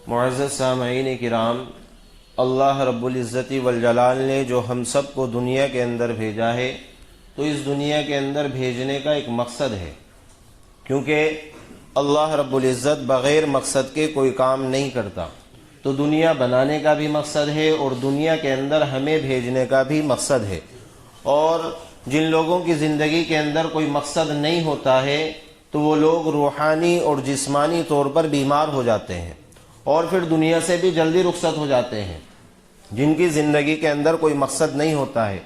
معزز سامعین کرام، اللہ رب العزت والجلال نے جو ہم سب کو دنیا کے اندر بھیجا ہے تو اس دنیا کے اندر بھیجنے کا ایک مقصد ہے، کیونکہ اللہ رب العزت بغیر مقصد کے کوئی کام نہیں کرتا۔ تو دنیا بنانے کا بھی مقصد ہے اور دنیا کے اندر ہمیں بھیجنے کا بھی مقصد ہے۔ اور جن لوگوں کی زندگی کے اندر کوئی مقصد نہیں ہوتا ہے تو وہ لوگ روحانی اور جسمانی طور پر بیمار ہو جاتے ہیں اور پھر دنیا سے بھی جلدی رخصت ہو جاتے ہیں۔ جن کی زندگی کے اندر کوئی مقصد نہیں ہوتا ہے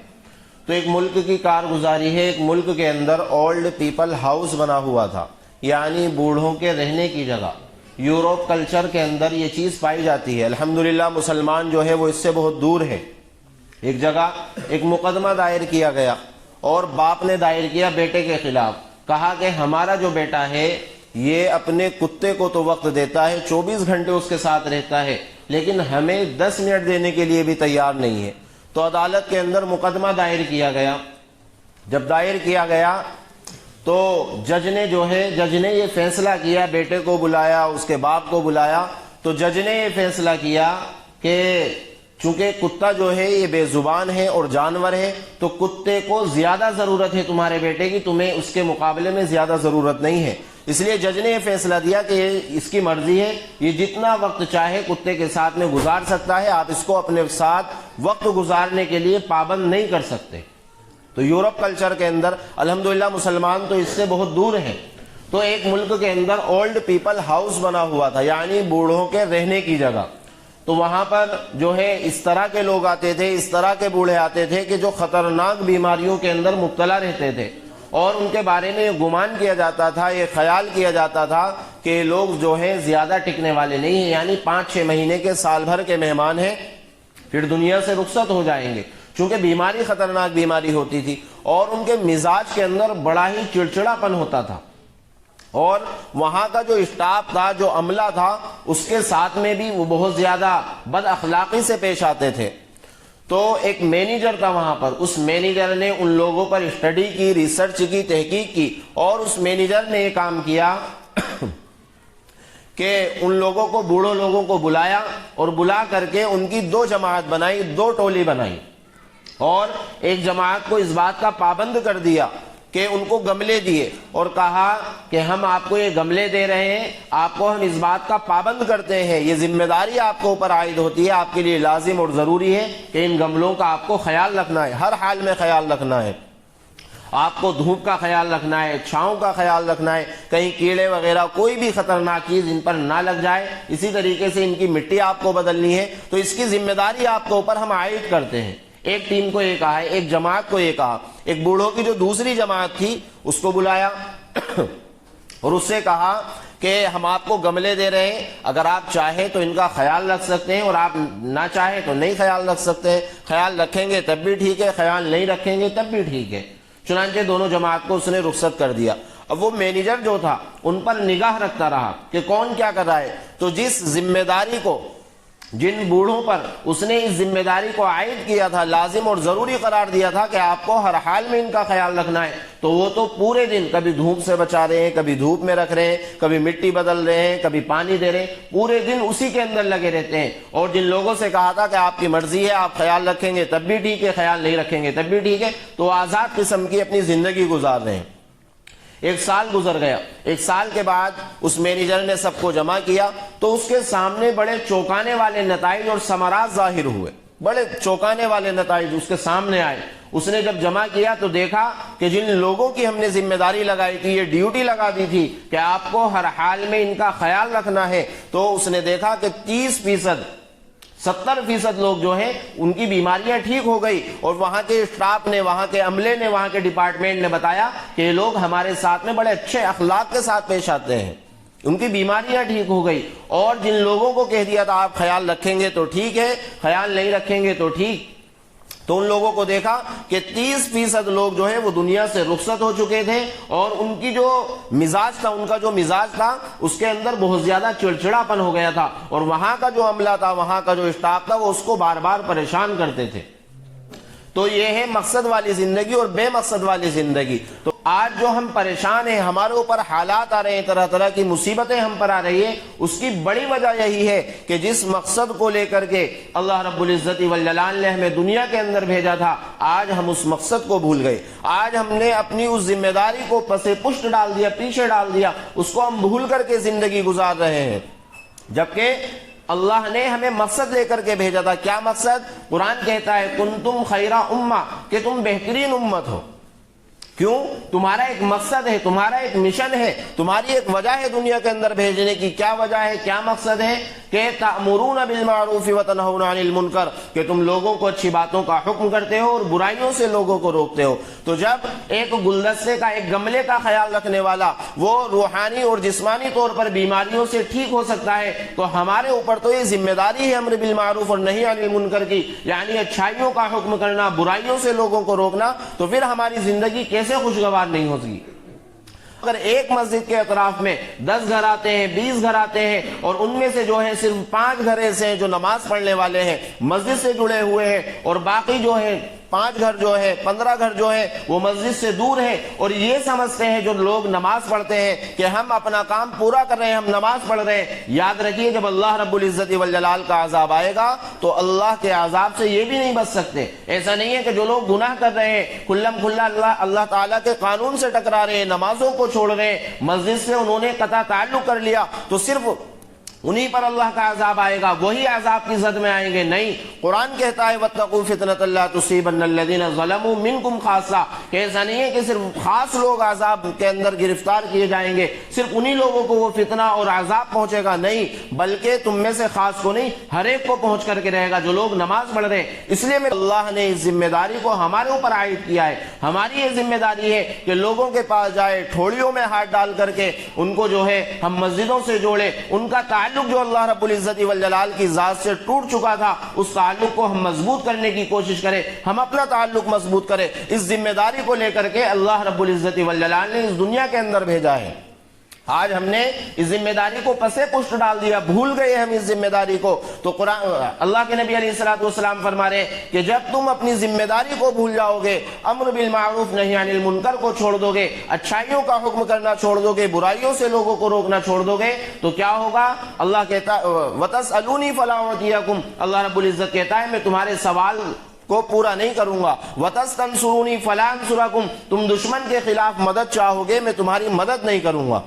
تو ایک ملک کی کارگزاری ہے، ایک ملک کے اندر اولڈ پیپل ہاؤس بنا ہوا تھا، یعنی بوڑھوں کے رہنے کی جگہ۔ یورپ کلچر کے اندر یہ چیز پائی جاتی ہے۔ الحمدللہ مسلمان جو ہے وہ اس سے بہت دور ہے۔ ایک جگہ ایک مقدمہ دائر کیا گیا اور باپ نے دائر کیا بیٹے کے خلاف، کہا کہ ہمارا جو بیٹا ہے یہ اپنے کتے کو تو وقت دیتا ہے، 24 گھنٹے اس کے ساتھ رہتا ہے، لیکن ہمیں 10 منٹ دینے کے لیے بھی تیار نہیں ہے۔ تو عدالت کے اندر مقدمہ دائر کیا گیا۔ جب دائر کیا گیا تو جج نے یہ فیصلہ کیا، بیٹے کو بلایا، اس کے باپ کو بلایا، تو جج نے یہ فیصلہ کیا کہ چونکہ کتا جو ہے یہ بے زبان ہے اور جانور ہے تو کتے کو زیادہ ضرورت ہے تمہارے بیٹے کی، تمہیں اس کے مقابلے میں زیادہ ضرورت نہیں ہے۔ اس لیے جج نے یہ فیصلہ دیا کہ اس کی مرضی ہے، یہ جتنا وقت چاہے کتے کے ساتھ میں گزار سکتا ہے، آپ اس کو اپنے ساتھ وقت گزارنے کے لیے پابند نہیں کر سکتے۔ تو یورپ کلچر کے اندر الحمدللہ مسلمان تو اس سے بہت دور ہیں۔ تو ایک ملک کے اندر اولڈ پیپل ہاؤس بنا ہوا تھا، یعنی بوڑھوں کے رہنے کی جگہ۔ تو وہاں پر جو ہے اس طرح کے لوگ آتے تھے، اس طرح کے بوڑھے آتے تھے کہ جو خطرناک بیماریوں کے اندر مبتلا رہتے تھے، اور ان کے بارے میں یہ گمان کیا جاتا تھا، یہ خیال کیا جاتا تھا کہ لوگ جو ہیں زیادہ ٹکنے والے نہیں ہیں، یعنی 5-6 مہینے کے، سال بھر کے مہمان ہیں، پھر دنیا سے رخصت ہو جائیں گے، چونکہ بیماری خطرناک بیماری ہوتی تھی۔ اور ان کے مزاج کے اندر بڑا ہی چڑچڑاپن ہوتا تھا، اور وہاں کا جو اسٹاف تھا، جو عملہ تھا، اس کے ساتھ میں بھی وہ بہت زیادہ بد اخلاقی سے پیش آتے تھے۔ تو ایک مینیجر تھا وہاں پر، اس مینیجر نے ان لوگوں پر اسٹڈی کی، ریسرچ کی، تحقیق کی، اور اس مینیجر نے یہ کام کیا کہ ان لوگوں کو، بوڑھوں لوگوں کو بلایا اور بلا کر کے ان کی 2 جماعت بنائی، 2 ٹولی بنائی، اور ایک جماعت کو اس بات کا پابند کر دیا کہ ان کو گملے دیے اور کہا کہ ہم آپ کو یہ گملے دے رہے ہیں، آپ کو ہم اس بات کا پابند کرتے ہیں، یہ ذمہ داری آپ کو اوپر عائد ہوتی ہے، آپ کے لیے لازم اور ضروری ہے کہ ان گملوں کا آپ کو خیال رکھنا ہے، ہر حال میں خیال رکھنا ہے، آپ کو دھوپ کا خیال رکھنا ہے، چھاؤں کا خیال رکھنا ہے، کہیں کیڑے وغیرہ کوئی بھی خطرناک چیز ان پر نہ لگ جائے، اسی طریقے سے ان کی مٹی آپ کو بدلنی ہے، تو اس کی ذمہ داری آپ کے اوپر ہم عائد کرتے ہیں۔ ایک ٹیم کو یہ کہا ہے، ایک جماعت کو یہ کہا، ایک بوڑھوں کی جو دوسری جماعت تھی اس کو بلایا اور اس سے کہا کہ ہم آپ کو گملے دے رہے ہیں، اگر آپ چاہیں تو ان کا خیال رکھ سکتے ہیں اور آپ نہ چاہیں تو نہیں خیال رکھ سکتے، خیال رکھیں گے تب بھی ٹھیک ہے، خیال نہیں رکھیں گے تب بھی ٹھیک ہے۔ چنانچہ دونوں جماعت کو اس نے رخصت کر دیا۔ اب وہ مینیجر جو تھا ان پر نگاہ رکھتا رہا کہ کون کیا کر رہا ہے، تو جس ذمہ داری کو، جن بوڑھوں پر اس نے اس ذمہ داری کو عائد کیا تھا، لازم اور ضروری قرار دیا تھا کہ آپ کو ہر حال میں ان کا خیال رکھنا ہے، تو وہ تو پورے دن کبھی دھوپ سے بچا رہے ہیں، کبھی دھوپ میں رکھ رہے ہیں، کبھی مٹی بدل رہے ہیں، کبھی پانی دے رہے ہیں، پورے دن اسی کے اندر لگے رہتے ہیں۔ اور جن لوگوں سے کہا تھا کہ آپ کی مرضی ہے، آپ خیال رکھیں گے تب بھی ٹھیک ہے، خیال نہیں رکھیں گے تب بھی ٹھیک ہے، تو آزاد قسم کی اپنی زندگی گزار رہے ہیں۔ 1 سال گزر گیا۔ 1 سال کے بعد اس مینیجر نے سب کو جمع کیا تو اس کے سامنے بڑے چونکانے والے نتائج اور ثمرات ظاہر ہوئے، بڑے چونکانے والے نتائج اس کے سامنے آئے۔ اس نے جب جمع کیا تو دیکھا کہ جن لوگوں کی ہم نے ذمہ داری لگائی تھی، یہ ڈیوٹی لگا دی تھی کہ آپ کو ہر حال میں ان کا خیال رکھنا ہے، تو اس نے دیکھا کہ 70% لوگ جو ہیں ان کی بیماریاں ٹھیک ہو گئی، اور وہاں کے اسٹاف نے، وہاں کے عملے نے، وہاں کے ڈپارٹمنٹ نے بتایا کہ یہ لوگ ہمارے ساتھ میں بڑے اچھے اخلاق کے ساتھ پیش آتے ہیں، ان کی بیماریاں ٹھیک ہو گئی۔ اور جن لوگوں کو کہہ دیا تھا آپ خیال رکھیں گے تو ٹھیک ہے، خیال نہیں رکھیں گے تو ٹھیک، تو ان لوگوں کو دیکھا کہ 30% لوگ جو ہے وہ دنیا سے رخصت ہو چکے تھے، اور ان کی جو مزاج تھا، ان کا جو مزاج تھا اس کے اندر بہت زیادہ چڑچڑاپن ہو گیا تھا، اور وہاں کا جو عملہ تھا، وہاں کا جو اسٹاف تھا، وہ اس کو بار بار پریشان کرتے تھے۔ تو یہ ہے مقصد والی زندگی اور بے مقصد والی زندگی۔ تو آج جو ہم پریشان ہیں، ہمارے اوپر حالات آ رہے ہیں، طرح طرح کی مصیبتیں ہم پر آ رہی ہیں، اس کی بڑی وجہ یہی ہے کہ جس مقصد کو لے کر کے اللہ رب العزت والجلال نے ہمیں دنیا کے اندر بھیجا تھا، آج ہم اس مقصد کو بھول گئے۔ آج ہم نے اپنی اس ذمہ داری کو پس پشت ڈال دیا، پیچھے ڈال دیا، اس کو ہم بھول کر کے زندگی گزار رہے ہیں، جبکہ اللہ نے ہمیں مقصد لے کر کے بھیجا تھا۔ کیا مقصد؟ قرآن کہتا ہے کنتم خیر امہ، کہ تم بہترین امت ہو۔ کیوں؟ تمہارا ایک مقصد ہے، تمہارا ایک مشن ہے، تمہاری ایک وجہ ہے دنیا کے اندر بھیجنے کی۔ کیا وجہ ہے، کیا مقصد ہے؟ کہ تأمرون بالمعروف وتنہون عن المنکر، کہ تم لوگوں کو اچھی باتوں کا حکم کرتے ہو اور برائیوں سے لوگوں کو روکتے ہو۔ تو جب ایک گلدستے کا، ایک گملے کا خیال رکھنے والا وہ روحانی اور جسمانی طور پر بیماریوں سے ٹھیک ہو سکتا ہے، تو ہمارے اوپر تو یہ ذمہ داری ہے امر بالمعروف اور نہی عن المنکر کی، یعنی اچھائیوں کا حکم کرنا، برائیوں سے لوگوں کو روکنا۔ تو پھر ہماری زندگی کیسے خوشگوار نہیں ہوگی؟ اگر ایک مسجد کے اطراف میں 10 گھر آتے ہیں، 20 گھر آتے ہیں، اور ان میں سے جو ہے صرف 5 گھر ایسے ہیں جو نماز پڑھنے والے ہیں، مسجد سے جڑے ہوئے ہیں، اور باقی جو ہے 5 گھر جو ہے، 15 گھر جو ہے وہ مسجد سے دور ہیں، اور یہ سمجھتے ہیں جو لوگ نماز پڑھتے ہیں کہ ہم اپنا کام پورا کر رہے ہیں، ہم نماز پڑھ رہے ہیں، یاد رکھیے جب اللہ رب العزت والجلال کا عذاب آئے گا تو اللہ کے عذاب سے یہ بھی نہیں بچ سکتے۔ ایسا نہیں ہے کہ جو لوگ گناہ کر رہے ہیں، کھلم کھلا اللہ تعالیٰ کے قانون سے ٹکرا رہے ہیں، نمازوں کو چھوڑ رہے ہیں، مسجد سے انہوں نے قطع تعلق کر لیا، تو صرف انہی پر اللہ کا عذاب آئے گا، وہی عذاب کی زد میں آئیں گے؟ نہیں، قرآن کہتا ہے وَاتَّقُوا فِتْنَةً لَا تُصِيبَنَّ الَّذِينَ ظَلَمُوا مِنْكُمْ خَاصَّةً، کہ ایسا نہیں ہے کہ صرف خاص لوگ عذاب کے اندر گرفتار کیے جائیں گے، صرف انہی لوگوں کو وہ فتنہ اور عذاب پہنچے گا، نہیں، بلکہ تم میں سے خاص کو نہیں، ہر ایک کو پہنچ کر کے رہے گا جو لوگ نماز پڑھ رہے ہیں۔ اس لیے اللہ نے اس ذمہ داری کو ہمارے اوپر عائد کیا ہے۔ ہماری یہ ذمہ داری ہے کہ لوگوں کے پاس جائے، ٹھوڑیوں میں ہاتھ ڈال کر کے ان کو جو ہے ہم مسجدوں سے جوڑے، ان کا تعلق جو اللہ رب العزت والجلال کی ذات سے ٹوٹ چکا تھا، اس تعلق کو ہم مضبوط کرنے کی کوشش کریں، ہم اپنا تعلق مضبوط کریں۔ اس ذمہ داری کو لے کر کے اللہ رب العزت والجلال نے اس دنیا کے اندر بھیجا ہے۔ آج ہم نے اس ذمہ داری کو پسے پشت ڈال دیا، بھول گئے ہم اس ذمہ داری کو۔ تو قرآن اللہ کے نبی علیہ الصلوۃ والسلام فرما رہے ہیں کہ جب تم اپنی ذمہ داری کو بھول جاؤ گے، امر بالمعروف نہی عن المنکر کو چھوڑ دو گے، اچھائیوں کا حکم کرنا چھوڑ دو گے، برائیوں سے لوگوں کو روکنا چھوڑ دو گے، تو کیا ہوگا؟ اللہ کہتا وَتَسْأَلُونِي فَلَا أُعْطِيَكُمْ، اللہ رب العزت کہتا ہے میں تمہارے سوال کو پورا نہیں کروں گا۔ وَتَسْتَنْصُرُونِي فَلَا أَنْصُرَكُمْ، تم دشمن کے خلاف مدد چاہو گے، میں تمہاری مدد نہیں کروں گا۔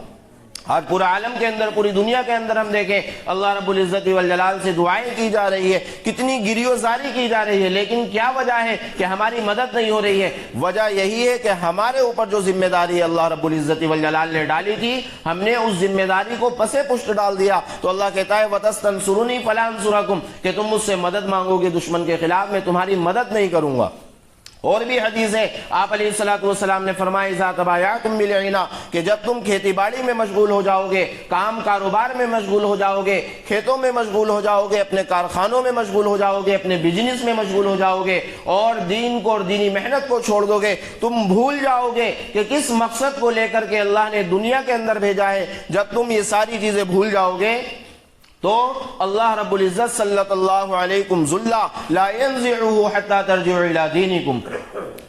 آج پورا عالم کے اندر، پوری دنیا کے اندر ہم دیکھیں اللہ رب العزت والجلال سے دعائیں کی جا رہی ہے، کتنی گریوزاری کی جا رہی ہے، لیکن کیا وجہ ہے کہ ہماری مدد نہیں ہو رہی ہے؟ وجہ یہی ہے کہ ہمارے اوپر جو ذمہ داری اللہ رب العزت والجلال نے ڈالی تھی، ہم نے اس ذمہ داری کو پسے پشت ڈال دیا۔ تو اللہ کہتا ہے وَتَسْتَنْصُرُونِي فَلَا أَنْصُرَكُمْ، کہ تم مجھ سے مدد مانگو گے دشمن کے خلاف، میں تمہاری مدد نہیں کروں گا۔ اور بھی حدیث ہے، آپ علیہ الصلوۃ والسلام نے فرمایا اذا تبایعتم بالعینہ، کہ جب تم کھیتی باڑی میں مشغول ہو جاؤ گے، کام کاروبار میں مشغول ہو جاؤ گے، کھیتوں میں مشغول ہو جاؤ گے، اپنے کارخانوں میں مشغول ہو جاؤ گے، اپنے بزنس میں مشغول ہو جاؤ گے، اور دین کو اور دینی محنت کو چھوڑ دو گے، تم بھول جاؤ گے کہ کس مقصد کو لے کر کے اللہ نے دنیا کے اندر بھیجا ہے۔ جب تم یہ ساری چیزیں بھول جاؤ گے تو اللہ رب العزت صلت اللہ علیکم ذلہ لا ينزعه حتى ترجعوا الى دینکم،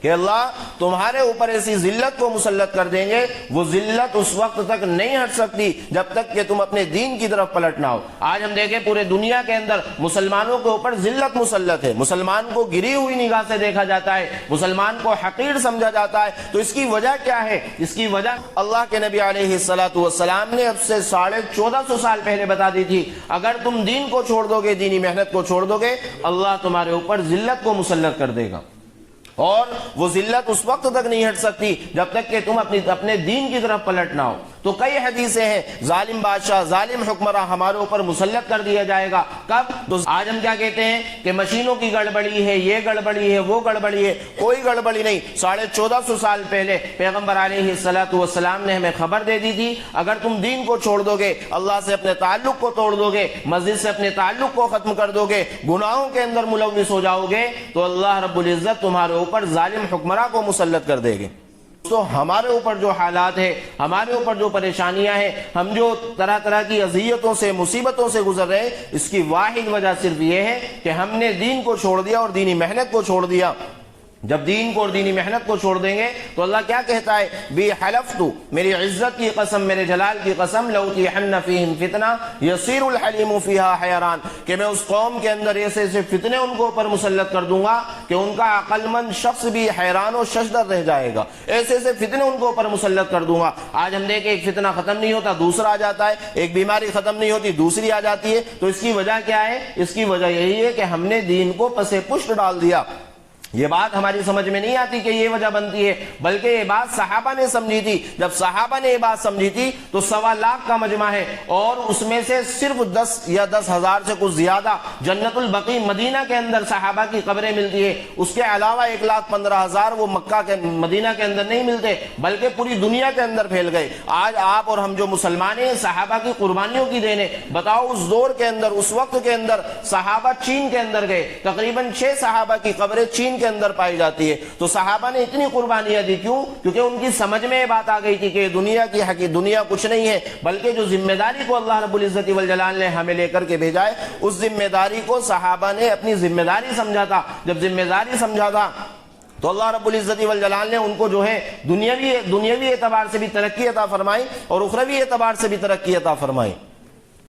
کہ اللہ تمہارے اوپر ایسی ذلت کو مسلط کر دیں گے، وہ ذلت اس وقت تک نہیں ہٹ سکتی جب تک کہ تم اپنے دین کی طرف پلٹ نہ ہو۔ آج ہم دیکھیں پورے دنیا کے اندر مسلمانوں کے اوپر ذلت مسلط ہے، مسلمان کو گری ہوئی نگاہ سے دیکھا جاتا ہے، مسلمان کو حقیر سمجھا جاتا ہے۔ تو اس کی وجہ کیا ہے؟ اس کی وجہ اللہ کے نبی علیہ الصلوۃ والسلام نے اب سے 1450 سال پہلے بتا دی تھی، اگر تم دین کو چھوڑ دو گے، دینی محنت کو چھوڑ دو گے، اللہ تمہارے اوپر ذلت کو مسلط کر دے گا، اور وہ ذلت اس وقت تک نہیں ہٹ سکتی جب تک کہ تم اپنے دین کی طرف پلٹ نہ ہو۔ تو کئی حدیثیں ہیں، ظالم بادشاہ، ظالم حکمراں ہمارے اوپر مسلط کر دیا جائے گا۔ کب؟ تو آج ہم کیا کہتے ہیں کہ مشینوں کی گڑبڑی ہے، یہ گڑبڑی ہے، وہ گڑبڑی ہے۔ کوئی گڑبڑی نہیں، 1450 سال پہلے پیغمبر علیہ الصلوۃ والسلام نے ہمیں خبر دے دی تھی، اگر تم دین کو چھوڑ دو گے، اللہ سے اپنے تعلق کو توڑ دو گے، مسجد سے اپنے تعلق کو ختم کر دو گے، گناہوں کے اندر ملوث ہو جاؤ گے، تو اللہ رب العزت تمہارے اوپر ظالم حکمراں کو مسلط کر دے گے۔ تو ہمارے اوپر جو حالات ہیں، ہمارے اوپر جو پریشانیاں ہیں، ہم جو طرح طرح کی اذیتوں سے، مصیبتوں سے گزر رہے ہیں، اس کی واحد وجہ صرف یہ ہے کہ ہم نے دین کو چھوڑ دیا اور دینی محنت کو چھوڑ دیا۔ جب دین کو اور دینی محنت کو چھوڑ دیں گے تو اللہ کیا کہتا ہے؟ بی حلفت، میری عزت کی قسم، میرے جلال کی قسم، لأوتیحن فیہم فتنہ یصیر الحلیم فیہا حیران، کہ میں اس قوم کے اندر ایسے ایسے فتنے ان کو اوپر مسلط کر دوں گا کہ ان کا عقل مند شخص بھی حیران و ششدر رہ جائے گا، ایسے ایسے فتنے ان کو اوپر مسلط کر دوں گا۔ آج ہم دیکھیں ایک فتنہ ختم نہیں ہوتا دوسرا آ جاتا ہے، ایک بیماری ختم نہیں ہوتی دوسری آ جاتی ہے، تو اس کی وجہ کیا ہے؟ اس کی وجہ یہی ہے کہ ہم نے دین کو پس پشت ڈال دیا۔ یہ بات ہماری سمجھ میں نہیں آتی کہ یہ وجہ بنتی ہے، بلکہ یہ بات صحابہ نے سمجھی تھی۔ جب صحابہ نے یہ بات سمجھی تھی تو 1.25 لاکھ کا مجمع ہے، اور اس میں سے صرف 10 یا 10,000 سے کچھ زیادہ جنت البقیع مدینہ کے اندر صحابہ کی قبریں ملتی ہے، اس کے علاوہ 1,15,000 وہ مکہ کے مدینہ کے اندر نہیں ملتے، بلکہ پوری دنیا کے اندر پھیل گئے۔ آج آپ اور ہم جو مسلمان ہیں صحابہ کی قربانیوں کی دین ہے۔ بتاؤ اس دور کے اندر، اس وقت کے اندر صحابہ چین کے اندر گئے، تقریباً 6 صحابہ کی قبریں چین کے اندر پائی جاتی ہے، تو صحابہ نے اتنی قربانیاں دی کیوں؟ کیونکہ ان کی سمجھ میں یہ بات آ گئی تھی کہ دنیا کچھ نہیں ہے، بلکہ جو ذمہ داری کو اللہ رب العزت والجلال نے ہمیں لے کر کے بھیجا ہے، اس ذمہ داری کو صحابہ نے اپنی ذمہ داری سمجھا تھا۔ جب ذمہ داری سمجھا تھا تو اللہ رب العزت والجلال نے ان کو جو ہے دنیاوی اعتبار سے بھی ترقی عطا فرمائی اور اخروی اعتبار سے بھی ترقی عطا فرمائی۔